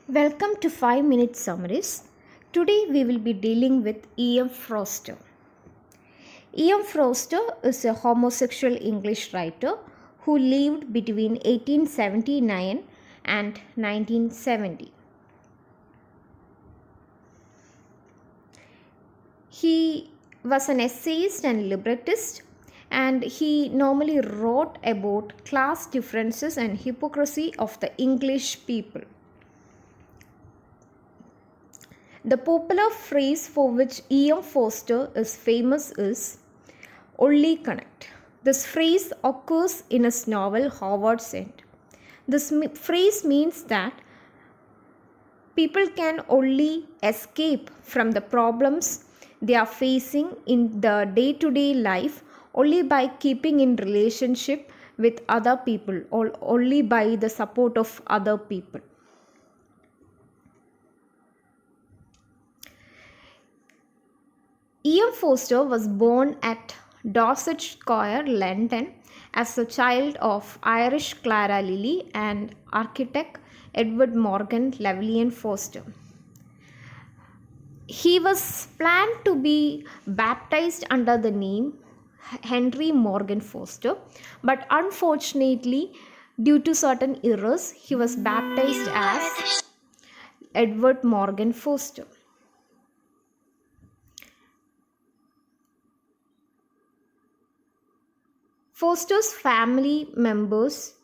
Welcome to 5-minute summaries. Today we will be dealing with M Forster. M Forster is a homosexual English writer who lived between 1879 and 1970. He was an essayist and librettist, and he normally wrote about class differences and hypocrisy of the English people. The popular phrase for which M Forster is famous is "only connect." This phrase occurs in his novel Howard's End. This phrase means that people can only escape from the problems they are facing in the day-to-day life only by keeping in relationship with other people or only by the support of other people. M Forster was born at Dorset Square, London, as a child of Irish Clara Lilly and architect Edward Morgan Llewellyn Forster. He was planned to be baptized under the name Henry Morgan Forster, but unfortunately, due to certain errors, he was baptized as Edward Morgan Forster. Forster's family members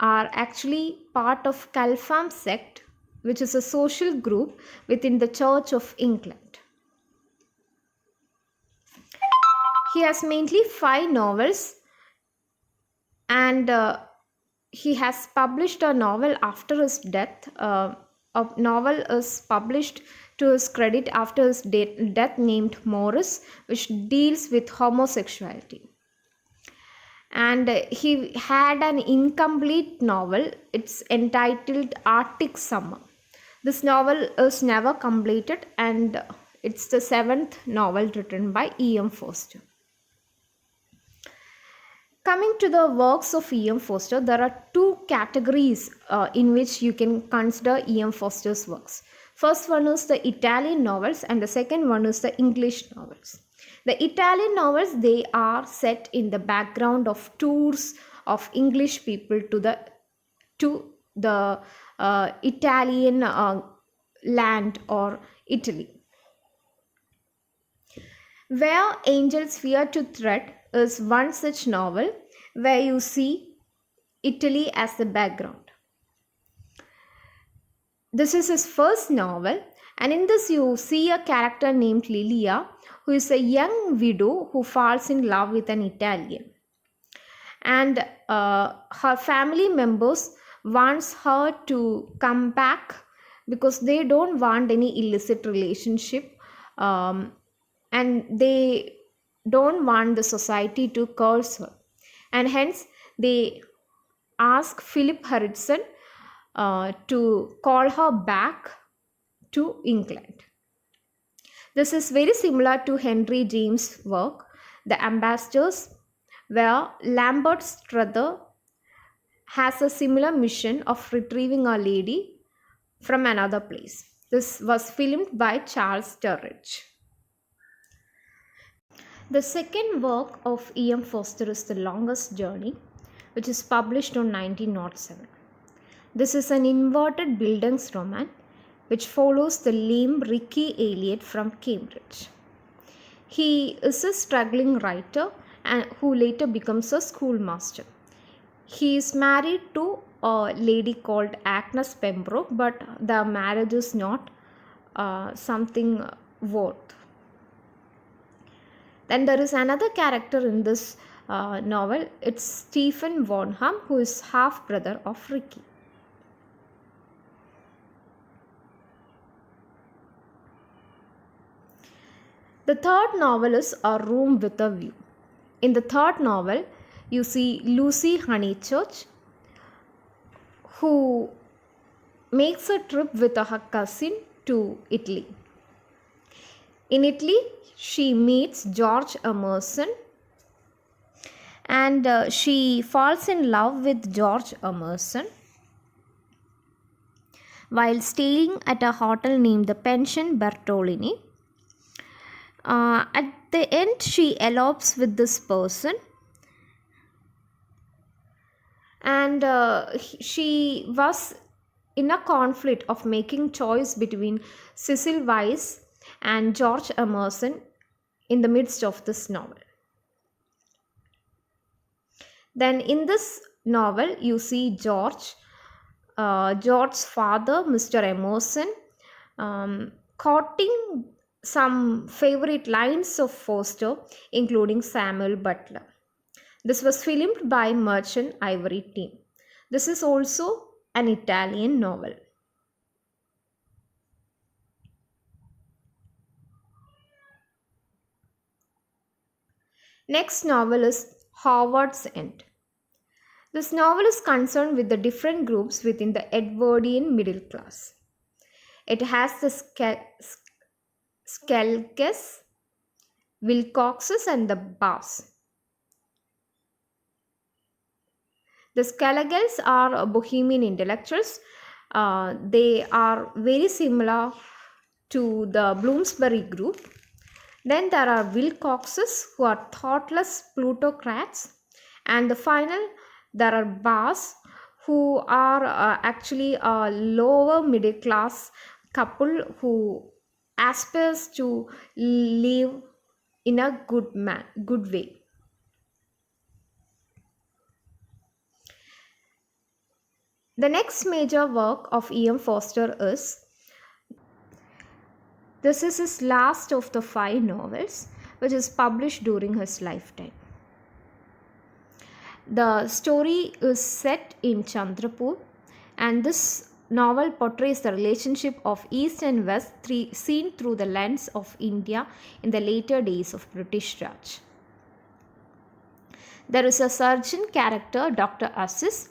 are actually part of Calfam sect, which is a social group within the Church of England. He has mainly 5 novels, and he has published a novel after his death. A novel is published to his credit after his death named Morris, which deals with homosexuality. And he had an incomplete novel. It's entitled Arctic Summer. This novel is never completed, and it's the 7th novel written by M Forster. Coming to the works of M Forster, there are 2 categories in which you can consider M Forster's works. First one is the Italian novels, and the second one is the English novels. The Italian novels, they are set in the background of tours of English people to the Italian land or Italy. Where Angels Fear to Tread is one such novel where you see Italy as the background. This is his first novel, and in this you see a character named Lilia, who is a young widow who falls in love with an Italian. And her family members wants her to come back because they don't want any illicit relationship, and they don't want the society to curse her. And hence they ask Philip Harrison to call her back to England. This is very similar to Henry James' work, The Ambassadors, where Lambert Struther has a similar mission of retrieving a lady from another place. This was filmed by Charles Sturridge. The second work of M Forster is The Longest Journey, which is published in 1907. This is an inverted Bildungsroman which follows the lame Ricky Elliot from Cambridge. He is a struggling writer and who later becomes a schoolmaster. He is married to a lady called Agnes Pembroke, but the marriage is not something worth. Then there is another character in this novel. It's Stephen Bonham, who is half brother of Ricky. The third novel is A Room with a View. In the third novel, you see Lucy Honeychurch, who makes a trip with her cousin to Italy. In Italy, she meets George Emerson, and she falls in love with George Emerson. while staying at a hotel named the Pension Bertolini. At the end, she elopes with this person, and she was in a conflict of making choice between Cecil Weiss and George Emerson in the midst of this novel. Then in this novel, you see George's father, Mr. Emerson, quoting some favorite lines of Forster, including Samuel Butler. This was filmed by Merchant Ivory team. This is also an Italian novel. Next novel is Howard's End. This novel is concerned with the different groups within the Edwardian middle class. It has the Skelkes, Wilcoxes, and the Bass. The Skelagels are bohemian intellectuals. They are very similar to the Bloomsbury group. Then there are Wilcoxes, who are thoughtless plutocrats. And the final, there are Bass, who are actually a lower middle class couple who aspires to live in a good way. The next major work of M Forster is, this is his last of the 5 novels, which is published during his lifetime. The story is set in Chandrapur, and this novel portrays the relationship of East and West seen through the lens of India in the later days of British Raj. There is a surgeon character, Dr. Assis,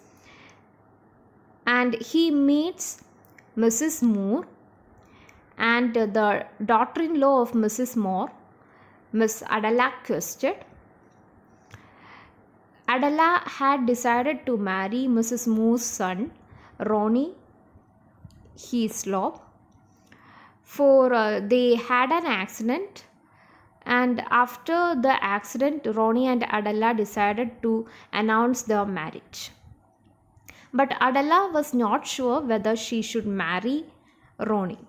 and he meets Mrs. Moore and the daughter-in-law of Mrs. Moore, Miss Adela Quested. Adela had decided to marry Mrs. Moore's son, Ronnie Heaslop, for they had an accident, and after the accident, Ronnie and Adela decided to announce their marriage. But Adela was not sure whether she should marry Ronnie.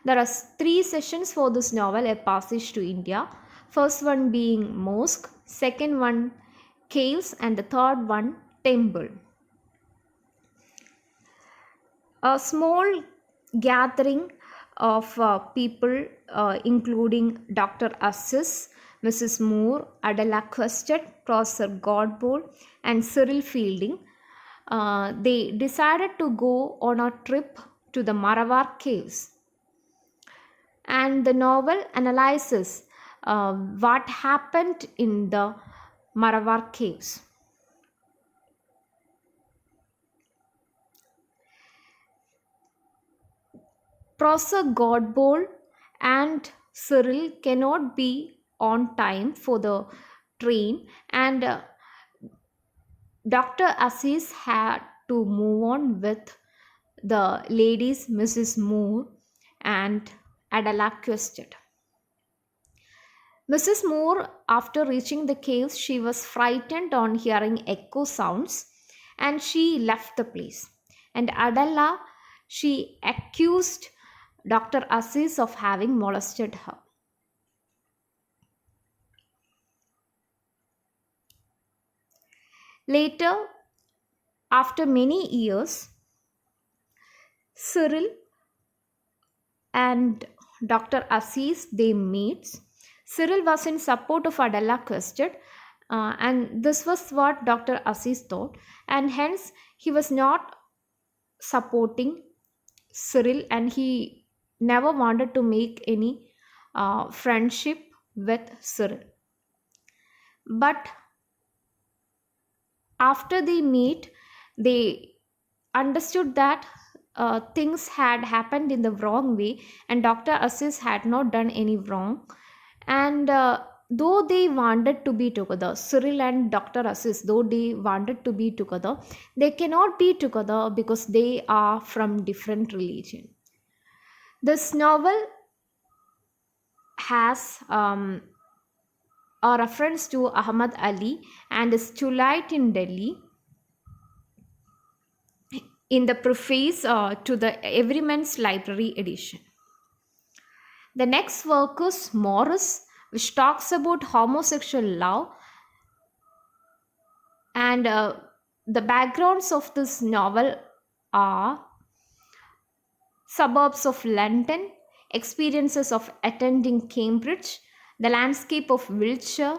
There are 3 sessions for this novel, A Passage to India. First one being mosque, second one caves, and the third one temple. A small gathering of people including Dr. Assis, Mrs. Moore, Adela Quested, Professor Godbold, and Cyril Fielding, they decided to go on a trip to the Maravar caves. And the novel analyzes what happened in the Maravar caves. Professor Godbold and Cyril cannot be on time for the train, and Dr. Assis had to move on with the ladies Mrs. Moore and Adela Quested. Mrs. Moore, after reaching the caves, she was frightened on hearing echo sounds and she left the place. And Adela, she accused Dr. Assis of having molested her. Later, after many years, Cyril and Dr. Assis, they meet. Cyril was in support of Adela Quested, and this was what Dr. Assis thought, and hence he was not supporting Cyril, and he never wanted to make any friendship with Cyril. But after they meet, they understood that things had happened in the wrong way, and Dr. Assis had not done any wrong, and though they wanted to be together, Cyril and Dr. Assis, though they wanted to be together, they cannot be together because they are from different religion. This novel has a reference to Ahmad Ali and his Tulite in Delhi in the preface to the Everyman's Library edition. The next work is Morris, which talks about homosexual love, and the backgrounds of this novel are suburbs of London, experiences of attending Cambridge, the landscape of Wiltshire,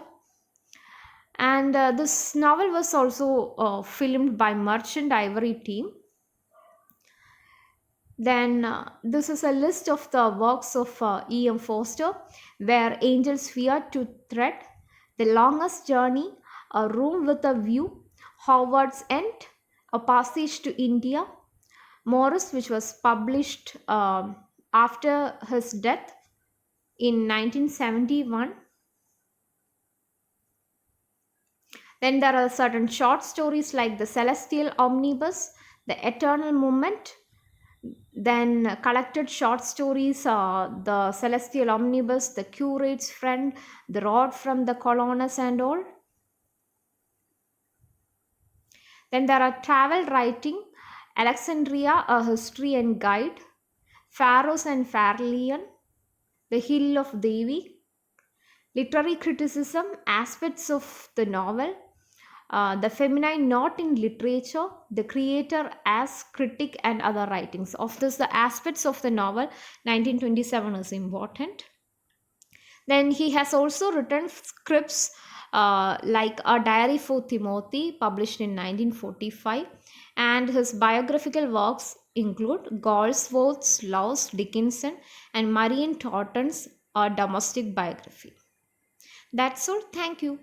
and this novel was also filmed by Merchant Ivory team. Then this is a list of the works of M Forster, Where Angels Fear to Tread, The Longest Journey, A Room with a View, Howard's End, A Passage to India, Morris, which was published after his death in 1971. Then there are certain short stories like The Celestial Omnibus, The Eternal Moment. Then collected short stories, The Celestial Omnibus, The Curate's Friend, The Rod from the Colonus, and all. Then there are travel writing, Alexandria, A History and Guide, Pharaohs and Pharaoh, The Hill of Devi, literary criticism, aspects of the novel, the feminine not in literature, the creator as critic, and other writings. Of this, the aspects of the novel 1927 is important. Then he has also written scripts like A Diary for Timothy, published in 1945, and his biographical works include Galsworth's Laws, Dickinson, and Marian Tauten's A Domestic Biography. That's all. Thank you.